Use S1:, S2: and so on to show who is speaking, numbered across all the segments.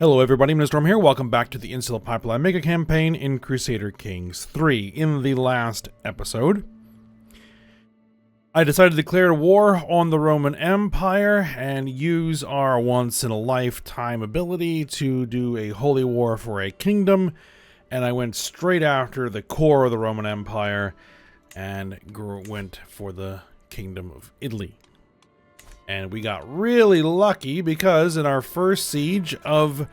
S1: Hello everybody, Mr. Storm here. Welcome back to the Insula Populi Megacampaign in Crusader Kings 3. In the last episode, I decided to declare war on the Roman Empire and use our once-in-a-lifetime ability to do a holy war for a kingdom, and I went straight after the core of the Roman Empire and went for the Kingdom of Italy. And we got really lucky because in our first siege of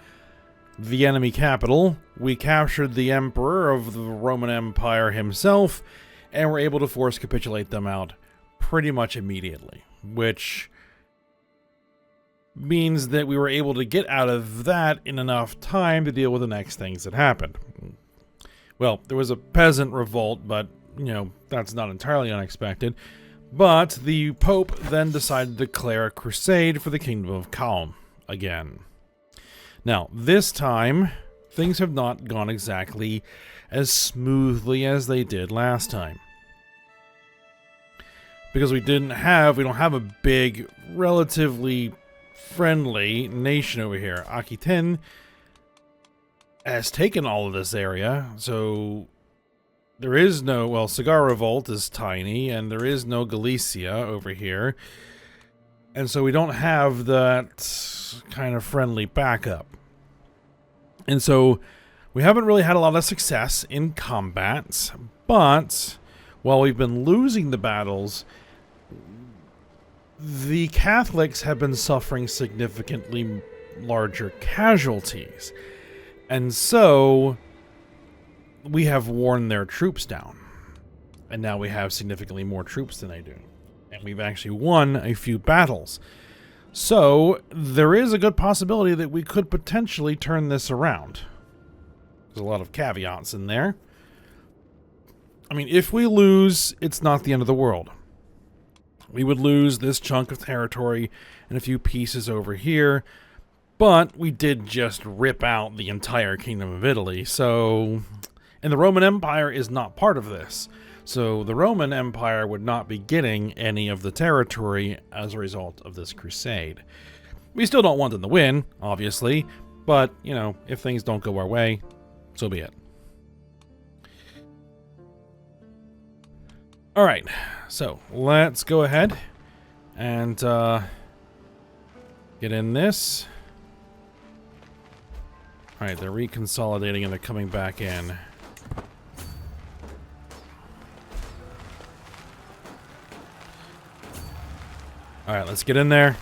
S1: the enemy capital, we captured the emperor of the Roman Empire himself and were able to force capitulate them out pretty much immediately, which means that we were able to get out of that in enough time to deal with the next things that happened. Well, there was a peasant revolt, but, that's not entirely unexpected. But the Pope then decided to declare a crusade for the Kingdom of Calm again. Now, this time, things have not gone exactly as smoothly as they did last time. Because we don't have a big, relatively friendly nation over here. Aquitaine has taken all of this area, so there is no, well, Cigar Revolt is tiny, and there is no Galicia over here. And so we don't have that kind of friendly backup. And so we haven't really had a lot of success in combat, but while we've been losing the battles, the Catholics have been suffering significantly larger casualties. And so we have worn their troops down, and now we have significantly more troops than they do, and we've actually won a few battles. So there is a good possibility that we could potentially turn this around. There's a lot of caveats in there. I mean, if we lose, it's not the end of the world. We would lose this chunk of territory and a few pieces over here, but we did just rip out the entire Kingdom of Italy, so... And the Roman Empire is not part of this. So the Roman Empire would not be getting any of the territory as a result of this crusade. We still don't want them to win, obviously, but, if things don't go our way, so be it. Alright, so let's go ahead and get in this. Alright, they're reconsolidating and they're coming back in. Alright, let's get in there.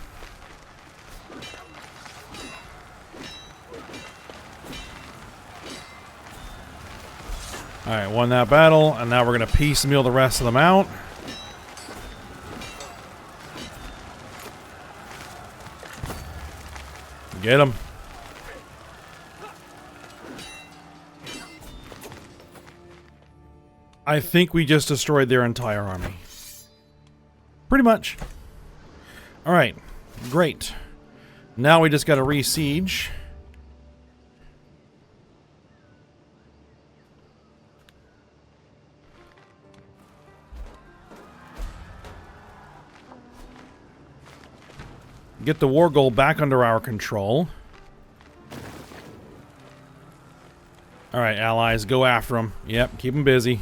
S1: Alright, won that battle, and now we're going to piecemeal the rest of them out. Get them. I think we just destroyed their entire army. Pretty much. Alright, great. Now we just gotta re-siege. Get the war goal back under our control. Alright, allies, go after them. Yep, keep them busy.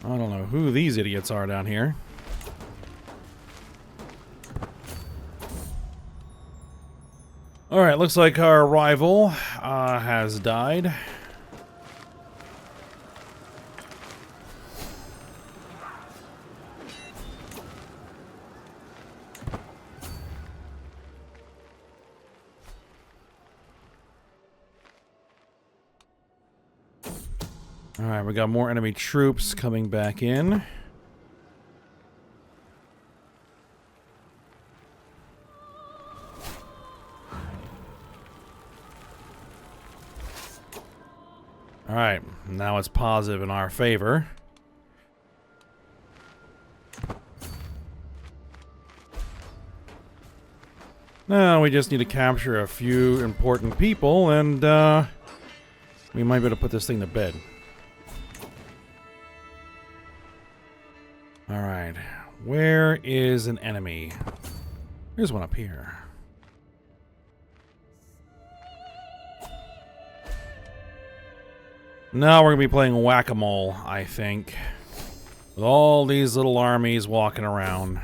S1: I don't know who these idiots are down here. Alright, looks like our rival has died. Alright, we got more enemy troops coming back in. Alright, now it's positive in our favor. Now we just need to capture a few important people and we might be able to put this thing to bed. Alright. Where is an enemy? Here's one up here. Now we're going to be playing whack-a-mole, I think. With all these little armies walking around.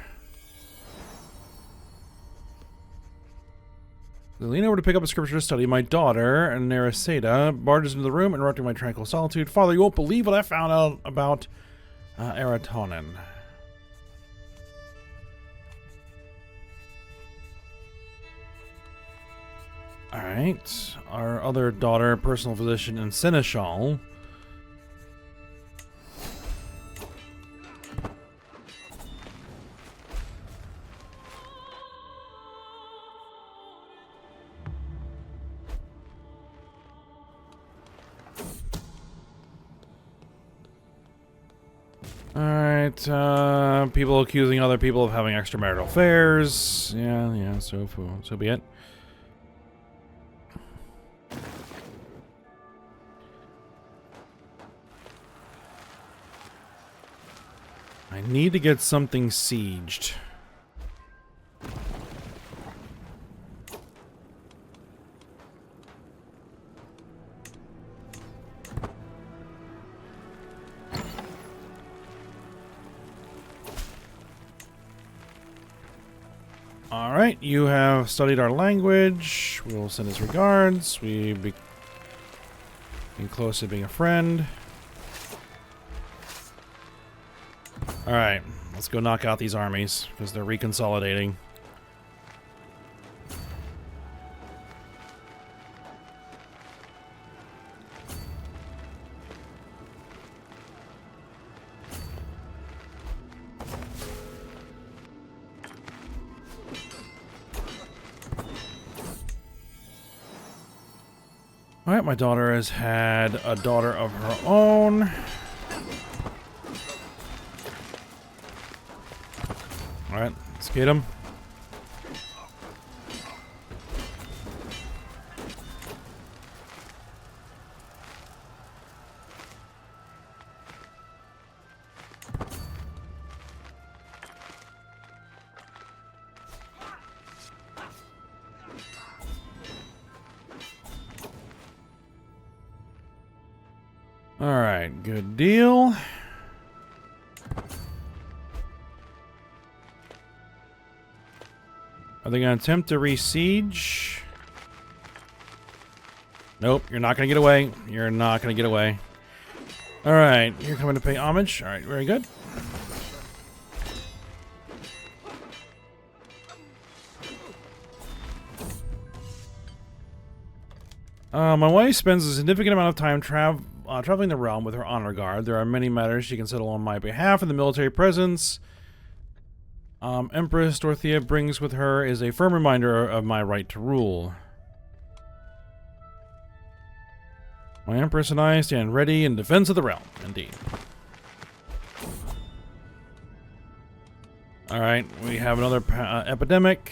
S1: I lean over to pick up a scripture to study. My daughter, Naraseda, barges into the room, interrupting my tranquil solitude. Father, you won't believe what I found out about Eratonin. Alright. Our other daughter, personal physician and seneschal. Alright, people accusing other people of having extramarital affairs. Yeah, so be it. I need to get something sieged. Alright, you have studied our language. We'll send his regards. We've been close to being a friend. Alright, let's go knock out these armies, because they're reconsolidating. Alright, my daughter has had a daughter of her own. Alright, let's get him. Alright, good deal. Are they going to attempt to re-siege? Nope, you're not going to get away. You're not going to get away. Alright, you're coming to pay homage. Alright, very good. My wife spends a significant amount of time traveling the realm with her honor guard. There are many matters she can settle on my behalf, and the military presence Empress Dorothea brings with her is a firm reminder of my right to rule. My Empress and I stand ready in defense of the realm, indeed. Alright, we have another epidemic.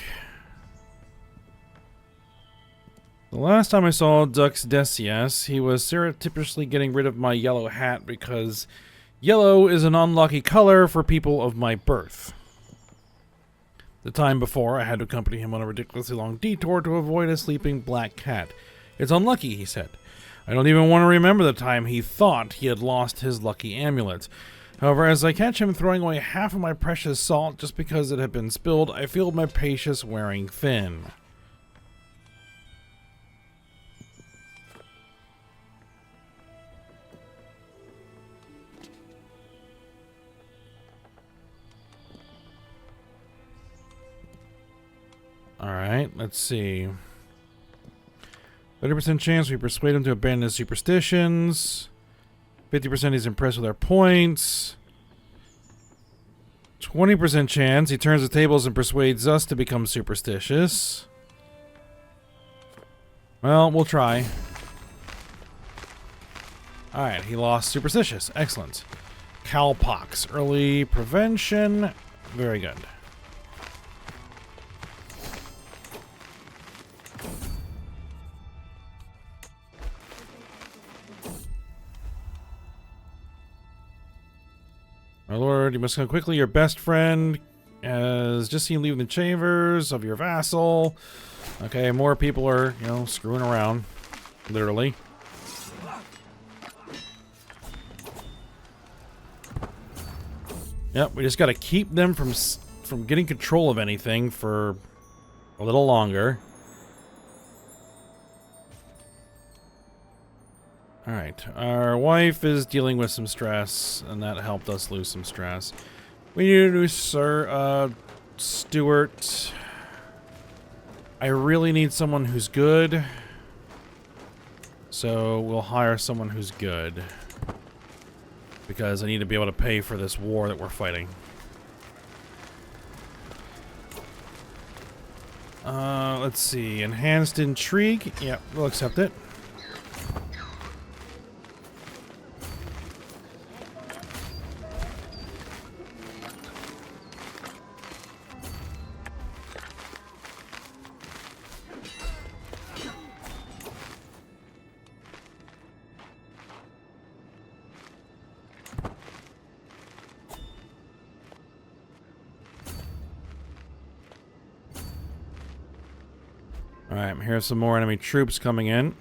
S1: The last time I saw Dux Decius, he was surreptitiously getting rid of my yellow hat because yellow is an unlucky color for people of my birth. The time before, I had to accompany him on a ridiculously long detour to avoid a sleeping black cat. It's unlucky, he said. I don't even want to remember the time he thought he had lost his lucky amulet. However, as I catch him throwing away half of my precious salt just because it had been spilled, I feel my patience wearing thin. Alright, let's see. 30% chance we persuade him to abandon his superstitions. 50% he's impressed with our points. 20% chance he turns the tables and persuades us to become superstitious. Well, we'll try. Alright, he lost superstitious. Excellent. Cowpox. Early prevention. Very good. My lord, you must come quickly. Your best friend has just seen you leaving the chambers of your vassal. Okay, more people are, you know, screwing around. Literally. Yep, we just gotta keep them from getting control of anything for a little longer. Alright, our wife is dealing with some stress, and that helped us lose some stress. We need a new Stuart. I really need someone who's good. So we'll hire someone who's good. Because I need to be able to pay for this war that we're fighting. Let's see. Enhanced intrigue. Yep, we'll accept it. Alright, here's some more enemy troops coming in.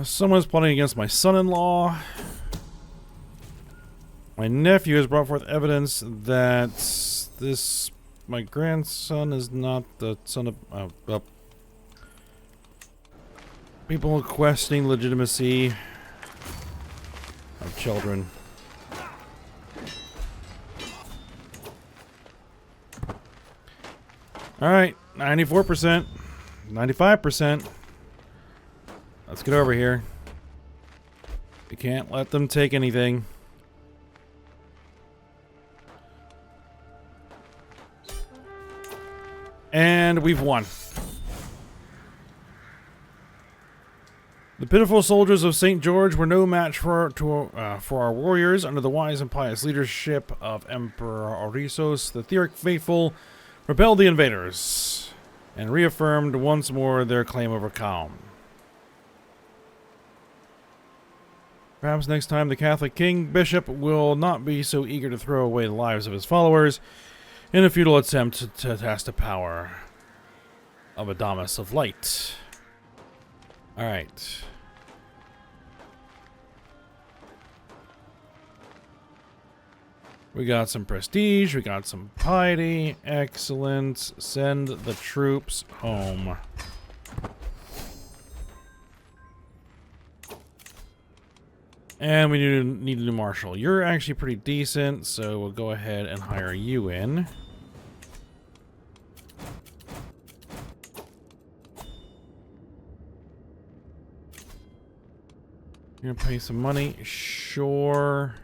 S1: Someone's plotting against my son-in-law. My nephew has brought forth evidence that my grandson is not the son of... people questioning legitimacy of children. Alright, 94%, 95%. Let's get over here. We can't let them take anything. And we've won. The pitiful soldiers of St. George were no match for our warriors. Under the wise and pious leadership of Emperor Aurisos, the Theoric faithful repelled the invaders and reaffirmed once more their claim over calm. Perhaps next time the Catholic King Bishop will not be so eager to throw away the lives of his followers in a futile attempt to test the power of Adamus of Light. Alright. We got some prestige, we got some piety. Excellent. Send the troops home. And we need a new marshal. You're actually pretty decent, so we'll go ahead and hire you in. You're gonna pay some money? Sure.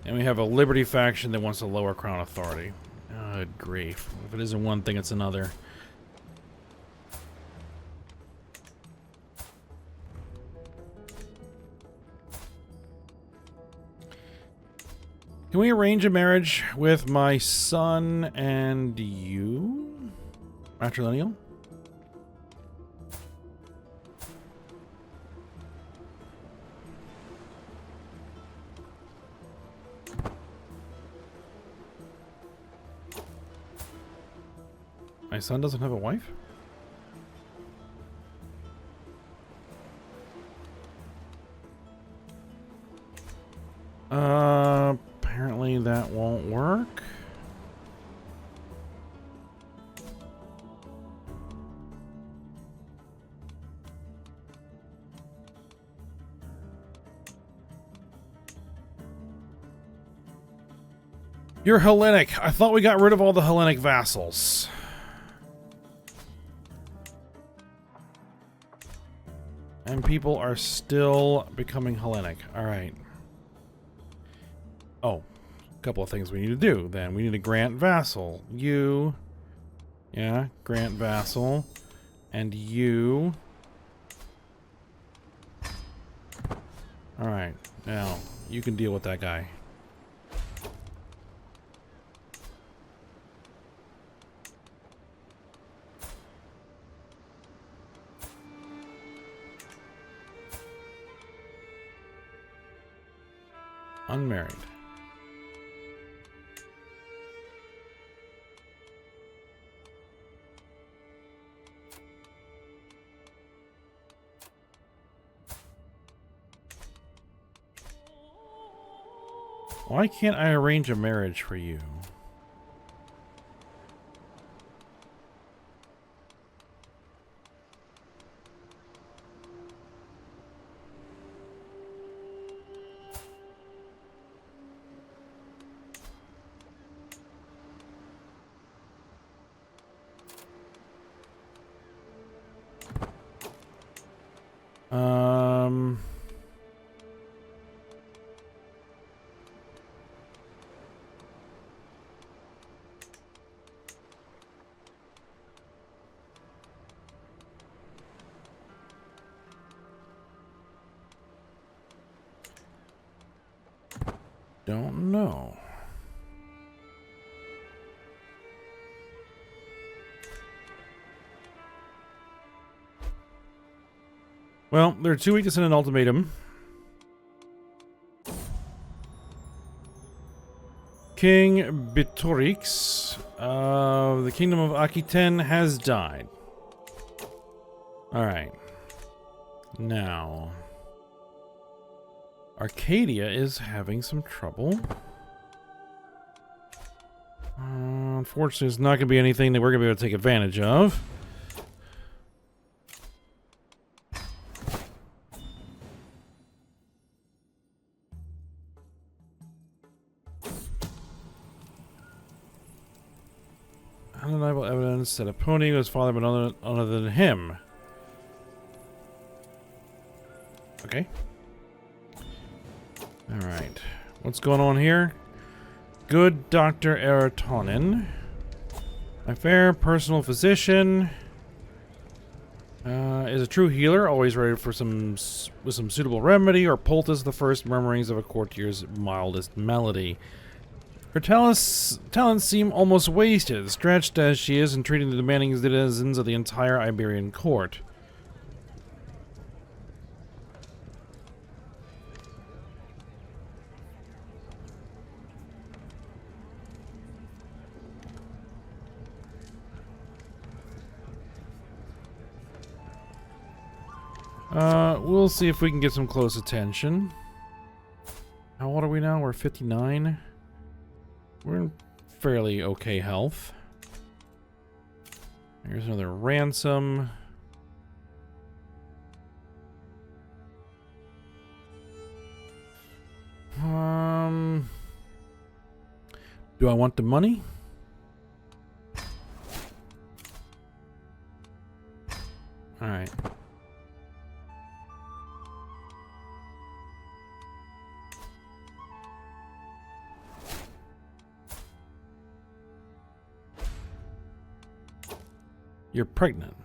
S1: And we have a Liberty faction that wants to lower Crown Authority. Good grief. If it isn't one thing, it's another. Can we arrange a marriage with my son and you? Matrilineal? My son doesn't have a wife? Apparently that won't work. You're Hellenic. I thought we got rid of all the Hellenic vassals. And people are still becoming Hellenic. Alright. Oh, a couple of things we need to do then. We need to grant vassal. You. Yeah, grant vassal. And you. Alright, now you can deal with that guy. Unmarried. Why can't I arrange a marriage for you? Don't know. Well, there are 2 weeks and an ultimatum. King Bitorix of the Kingdom of Aquitaine has died. Alright. Now, Arcadia is having some trouble. Unfortunately, it's not going to be anything that we're going to be able to take advantage of. Undeniable evidence that a pony was fathered by none other than him. Okay. Alright. What's going on here? Good Dr. Eratonin. My fair personal physician. Is a true healer, always ready for with some suitable remedy, or poultice the first murmurings of a courtier's mildest melody. Her talents seem almost wasted, stretched as she is in treating the demanding citizens of the entire Iberian court. We'll see if we can get some close attention. How old are we now? We're 59. We're in fairly okay health. Here's another ransom. Do I want the money? All right. You're pregnant.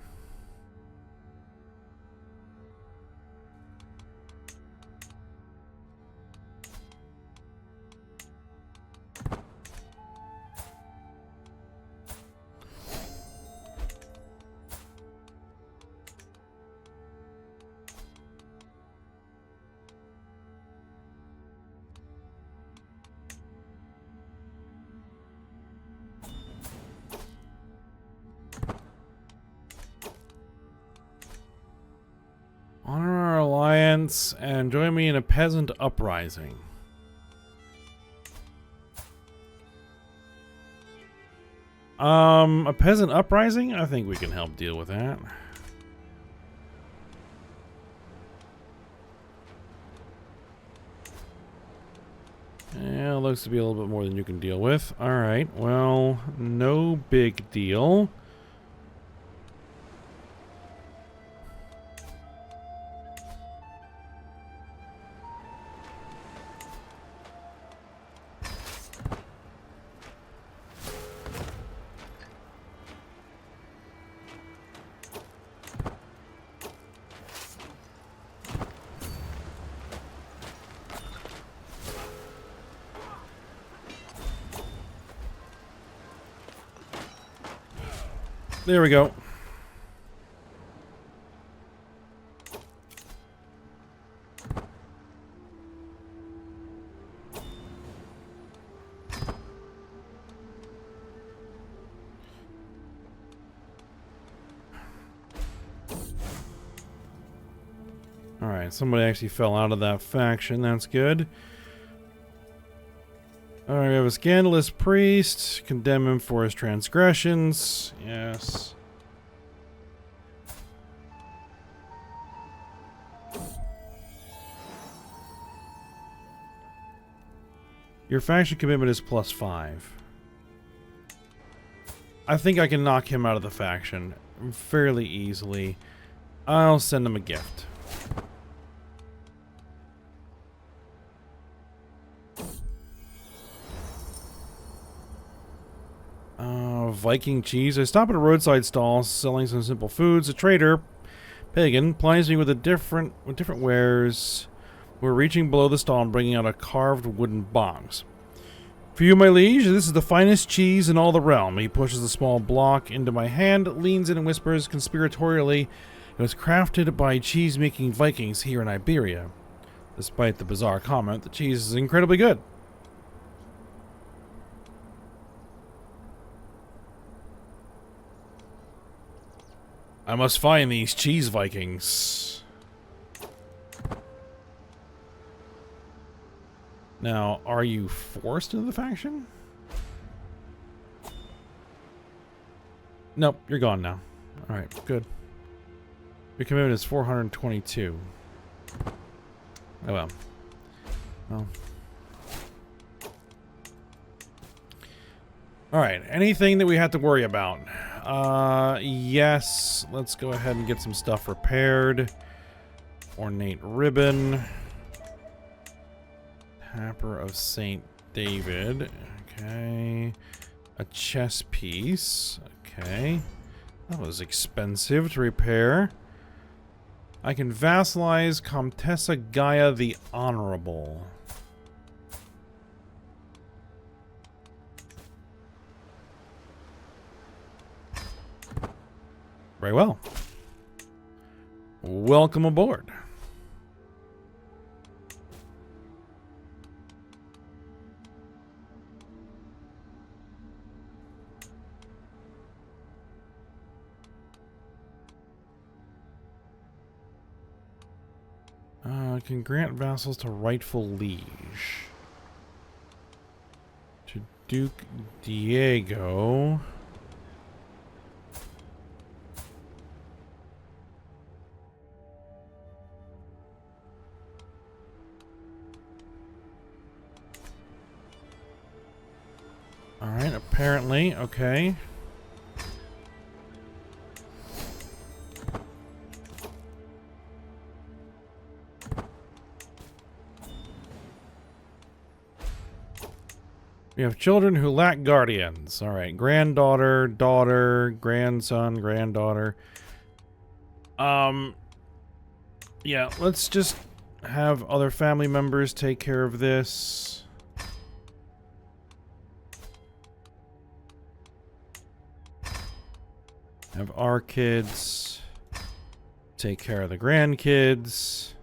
S1: Honor our alliance and join me in a peasant uprising. A peasant uprising? I think we can help deal with that. Yeah, looks to be a little bit more than you can deal with. Alright, well, no big deal. There we go. Alright, somebody actually fell out of that faction. That's good. Alright, we have a scandalous priest. Condemn him for his transgressions. Yes. Your faction commitment is +5. I think I can knock him out of the faction fairly easily. I'll send him a gift. Viking cheese. I stop at a roadside stall selling some simple foods. A trader, pagan, plies me with different wares. We're reaching below the stall and bringing out a carved wooden box. For you, my liege, this is the finest cheese in all the realm. He pushes a small block into my hand, leans in and whispers conspiratorially, it was crafted by cheese-making Vikings here in Iberia. Despite the bizarre comment, the cheese is incredibly good. I must find these cheese Vikings. Now, are you forced into the faction? Nope, you're gone now. Alright, good. Your commitment is 422. Oh well. Well. Alright, anything that we have to worry about? Yes. Let's go ahead and get some stuff repaired. Ornate ribbon. Tapper of St. David. Okay. A chess piece. Okay. That was expensive to repair. I can vassalize Comtessa Gaia the Honorable. Very well. Welcome aboard. Can grant vassals to rightful liege. To Duke Diego. Alright, apparently, okay. We have children who lack guardians. Alright, granddaughter, daughter, grandson, granddaughter. Yeah, let's just have other family members take care of this. Have our kids take care of the grandkids.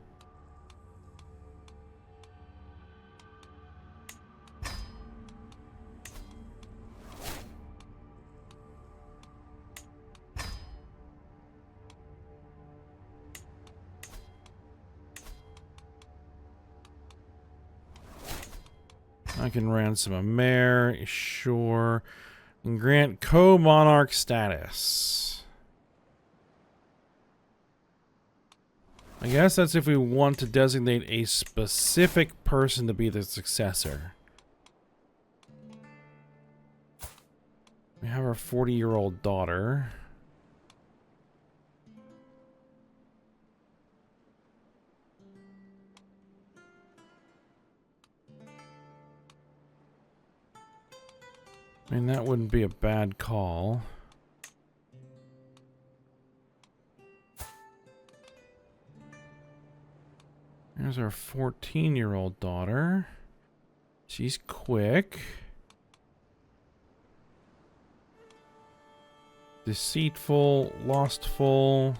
S1: I can ransom a mayor, sure. And grant co-monarch status. I guess that's if we want to designate a specific person to be the successor. We have our 40-year-old daughter. I mean, that wouldn't be a bad call. Here's our 14-year-old daughter. She's quick. Deceitful, lustful.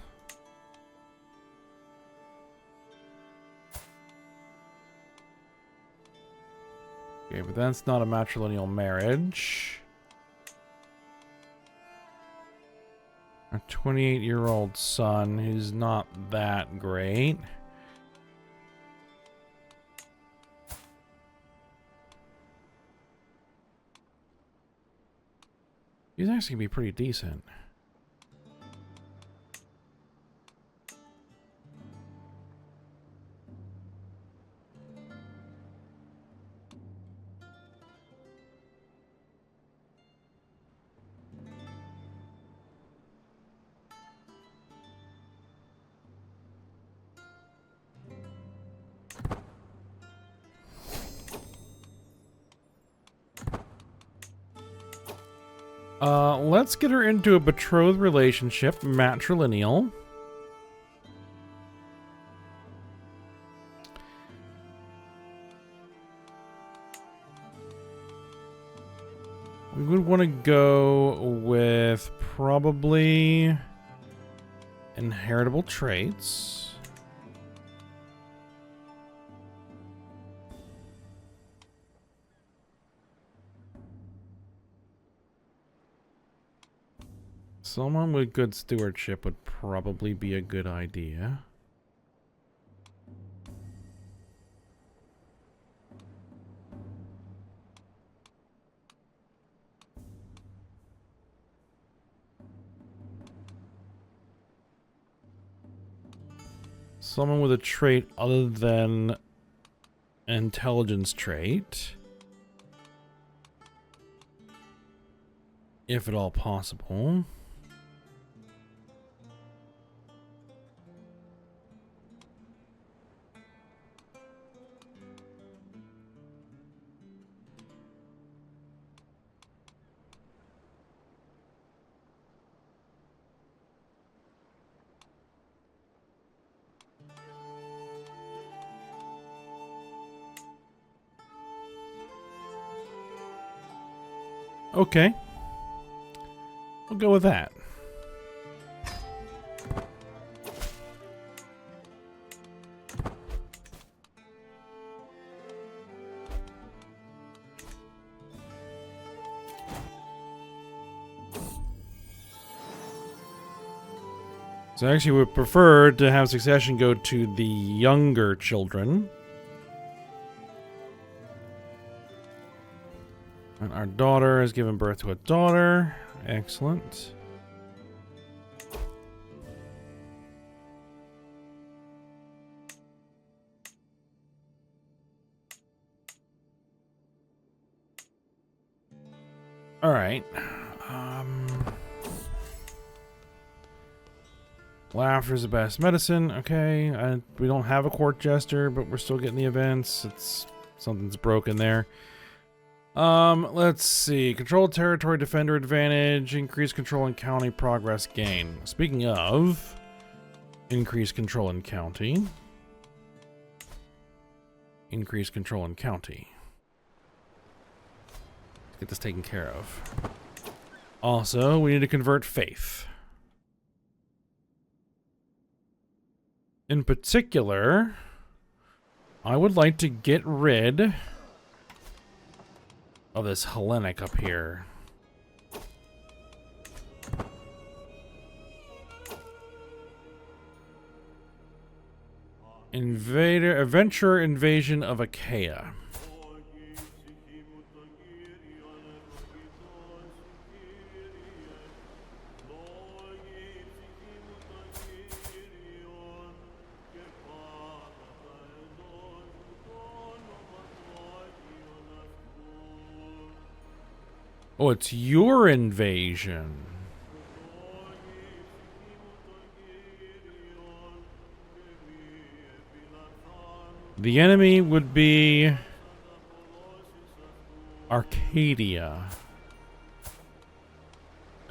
S1: Okay, but that's not a matrilineal marriage. A 28-year-old son who's not that great. He's actually gonna be pretty decent. Let's get her into a betrothed relationship, matrilineal. We would want to go with probably inheritable traits. Someone with good stewardship would probably be a good idea. Someone with a trait other than an intelligence trait. If at all possible. Okay. We'll go with that. So actually we would prefer to have succession go to the younger children. And our daughter has given birth to a daughter. Excellent. All right. Laughter's the best medicine. Okay. We don't have a court jester, but we're still getting the events. Something's broken there. Let's see. Control territory, defender advantage, increase control in county, progress gain. Speaking of, increase control in county. Increase control in county. Let's get this taken care of. Also, we need to convert faith. In particular, I would like to get rid of this Hellenic up here. Adventurer invasion of Achaia. Oh, it's your invasion. The enemy would be Arcadia.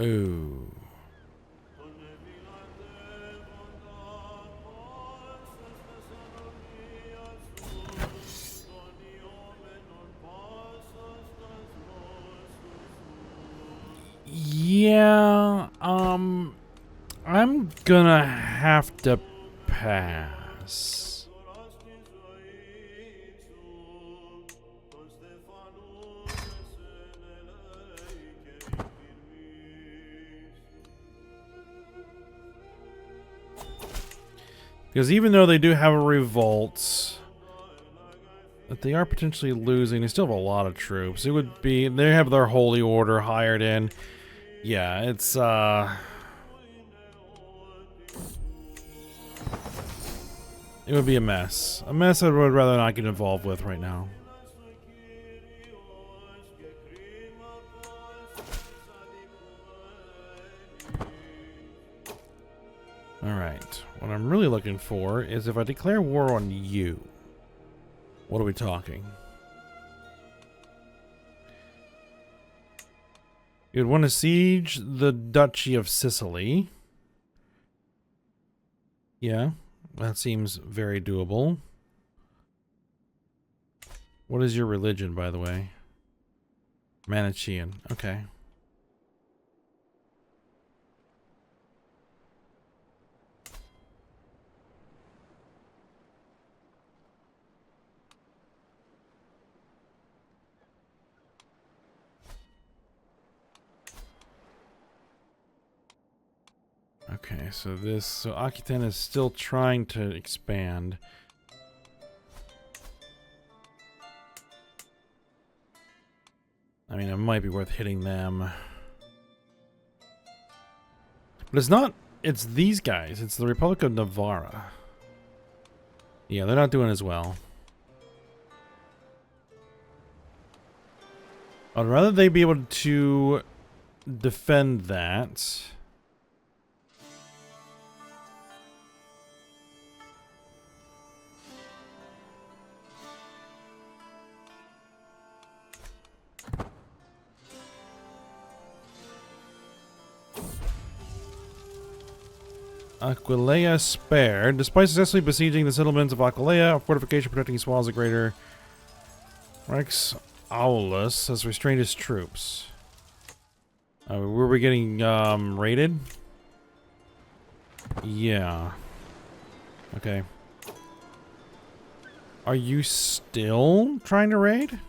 S1: Ooh. Yeah, I'm gonna have to pass. Because even though they do have a revolt that they are potentially losing, they still have a lot of troops. It would be, they have their holy order hired in. Yeah, it's it would be a mess. A mess I would rather not get involved with right now. Alright. What I'm really looking for is if I declare war on you. What are we talking? You'd want to siege the Duchy of Sicily. Yeah, that seems very doable. What is your religion, by the way? Manichaean. Okay. Okay, so Aquitaine is still trying to expand. I mean, it might be worth hitting them. But it's not, it's these guys. It's the Republic of Navarra. Yeah, they're not doing as well. I'd rather they be able to defend that. Aquileia spared. Despite successfully besieging the settlements of Aquileia, a fortification protecting as well as the greater Rex Aulus has restrained his troops. Were we getting raided? Yeah. Okay. Are you still trying to raid?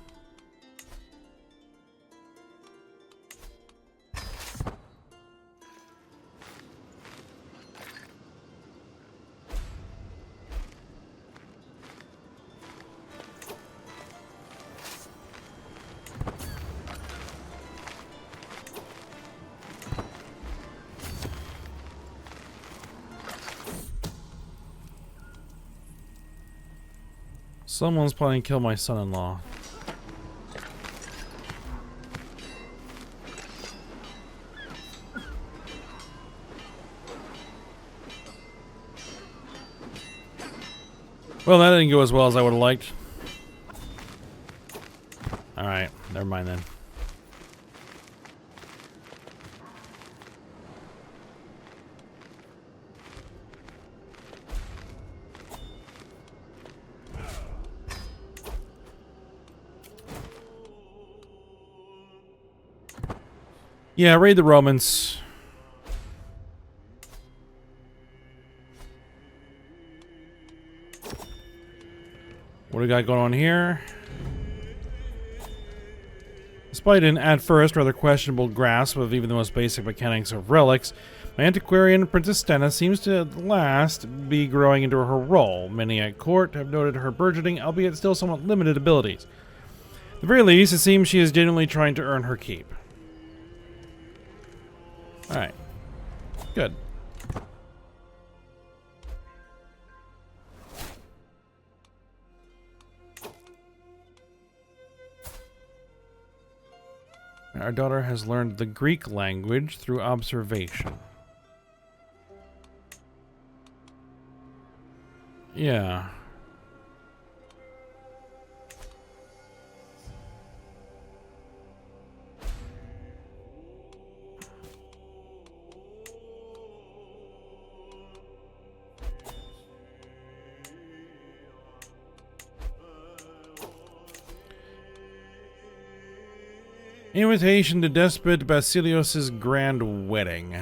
S1: Someone's planning to kill my son-in-law. Well, that didn't go as well as I would have liked. Alright, never mind then. Yeah, raid the Romans. What do we got going on here? Despite an, at first, rather questionable grasp of even the most basic mechanics of relics, my antiquarian Princess Stenna seems to at last be growing into her role. Many at court have noted her burgeoning, albeit still somewhat limited abilities. At the very least, it seems she is genuinely trying to earn her keep. Alright. Good. Our daughter has learned the Greek language through observation. Yeah. Invitation to Despot Basilios's grand wedding.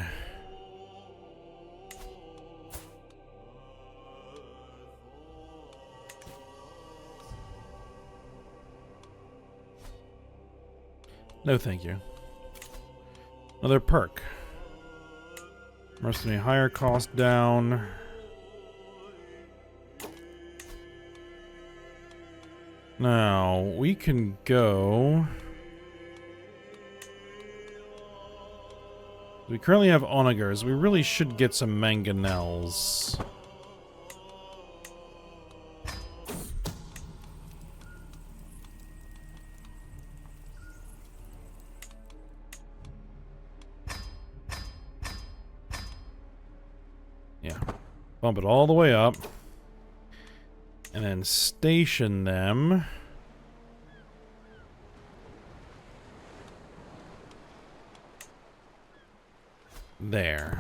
S1: No, thank you. Another perk. Mercenary higher cost down. Now, we can go... We currently have onagers. We really should get some mangonels. Yeah. Bump it all the way up. And then station them there.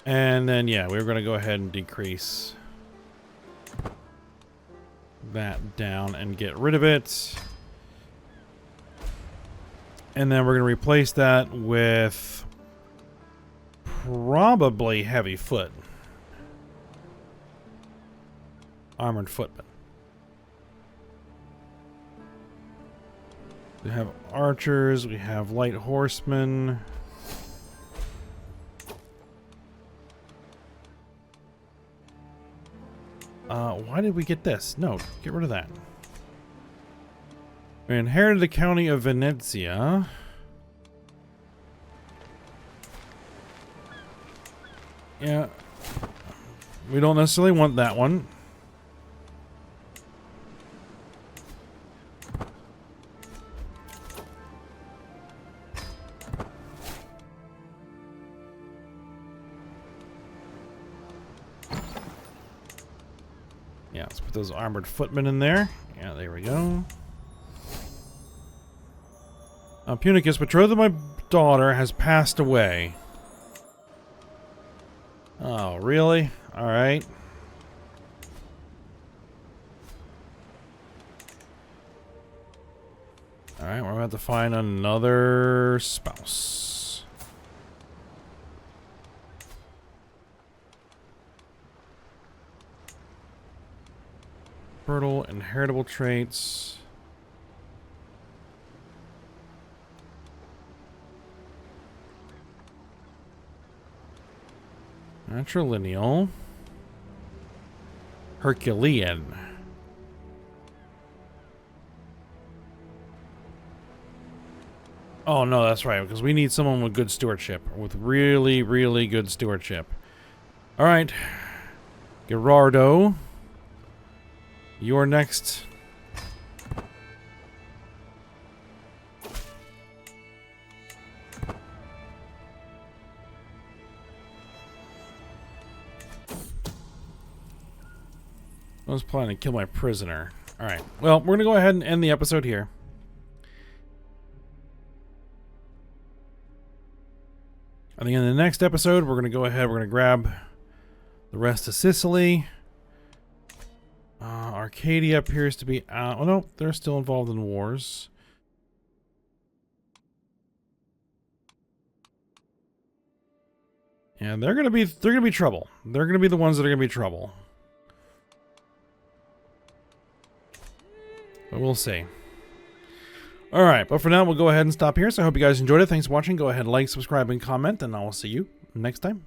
S1: And then, yeah, we're going to go ahead and decrease that down and get rid of it. And then we're going to replace that with probably heavy foot. Armored footmen. We have archers, we have light horsemen. Why did we get this? No, get rid of that. We inherited the county of Venezia. Yeah. We don't necessarily want that one. Yeah, let's put those armored footmen in there. Yeah, there we go. Punicus, betrothed of my daughter, has passed away. Oh, really? Alright. Alright, we're about to find another spouse. Fertile, inheritable traits. Matrilineal. Herculean. Oh, no, that's right, because we need someone with good stewardship. With really, really good stewardship. Alright. Gerardo. You're next. I was planning to kill my prisoner. Alright, well, we're going to go ahead and end the episode here. I think in the next episode, we're going to go ahead, we're going to grab the rest of Sicily. Arcadia appears to be out. Oh, no, they're still involved in wars. And they're going to be trouble. They're going to be the ones that are going to be trouble. But we'll see. Alright, but for now, we'll go ahead and stop here. So I hope you guys enjoyed it. Thanks for watching. Go ahead, like, subscribe, and comment, and I will see you next time.